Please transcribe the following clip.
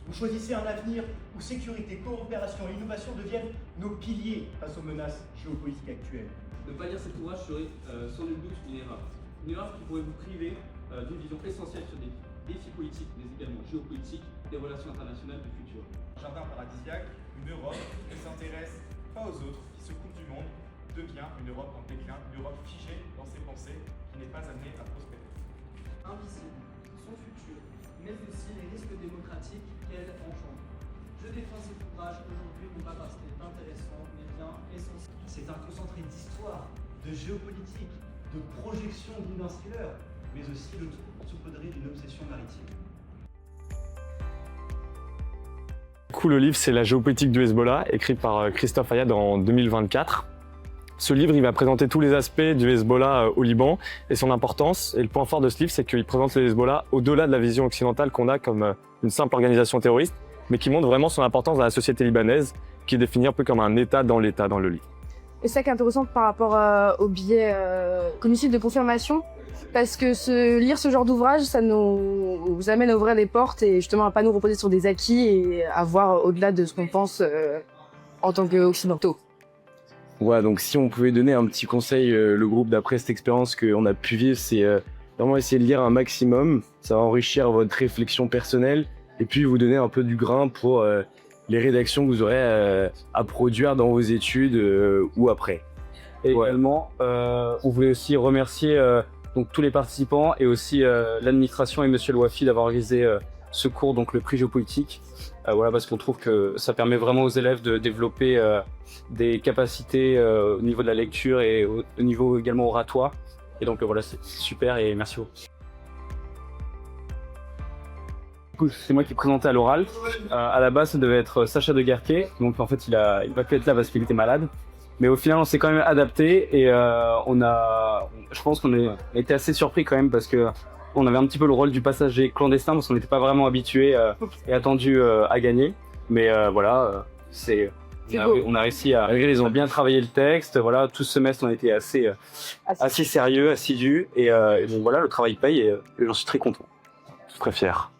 Vous choisissez un avenir où sécurité, coopération et innovation deviennent nos piliers face aux menaces géopolitiques actuelles. Ne pas lire cet ouvrage serait sans nul doute une erreur. Une erreur qui pourrait vous priver d'une vision essentielle sur des défis politiques, mais également géopolitiques, des relations internationales du futur. Jardin paradisiaque, une Europe qui ne s'intéresse pas aux autres, qui se coupe du monde, devient une Europe en déclin, une Europe figée dans ses pensées, qui n'est pas amenée à prospérer. Invisible, son futur, mais aussi les risques démocratiques qu'elle engendre. Je défends cet ouvrage aujourd'hui non pas parce qu'il est intéressant, mais bien essentiel. C'est un concentré d'histoire, de géopolitique, de projection d'un thriller, mais aussi le tout saupoudré d'une obsession maritime. Du coup, le livre, c'est La géopolitique du Hezbollah, écrit par Christophe Ayad en 2024. Ce livre, il va présenter tous les aspects du Hezbollah au Liban et son importance. Et le point fort de ce livre, c'est qu'il présente le Hezbollah au-delà de la vision occidentale qu'on a comme une simple organisation terroriste, mais qui montre vraiment son importance dans la société libanaise, qui est définie un peu comme un État dans l'État dans le livre. Et ça qui est intéressant par rapport au biais cognitif de confirmation, parce que lire ce genre d'ouvrage, ça nous amène à ouvrir des portes et justement à pas nous reposer sur des acquis et à voir au-delà de ce qu'on pense en tant qu'occidentaux. Ouais, donc si on pouvait donner un petit conseil, le groupe d'après cette expérience qu'on a pu vivre, c'est vraiment essayer de lire un maximum. Ça va enrichir votre réflexion personnelle et puis vous donner un peu du grain pour les rédactions que vous aurez à produire dans vos études ou après. Et également, on voulait aussi remercier donc tous les participants et aussi l'administration et Monsieur Louafi d'avoir organisé ce cours, donc le prix géopolitique. Voilà, parce qu'on trouve que ça permet vraiment aux élèves de développer des capacités au niveau de la lecture et au niveau également oratoire. Et donc voilà, c'est super et merci beaucoup. C'est moi qui présentais à l'oral. À la base, ça devait être Sacha de Guerquet. Donc en fait, il va plus être là parce qu'il était malade. Mais au final, on s'est quand même adapté et je pense qu'on a été assez surpris quand même parce que on avait un petit peu le rôle du passager clandestin parce qu'on n'était pas vraiment habitué et attendu à gagner. Mais voilà, on a réussi à. Ils ont bien travaillé le texte. Voilà, tout ce semestre, on a été assez sérieux, assidus et donc voilà, le travail paye et j'en suis très content. Je suis très fier.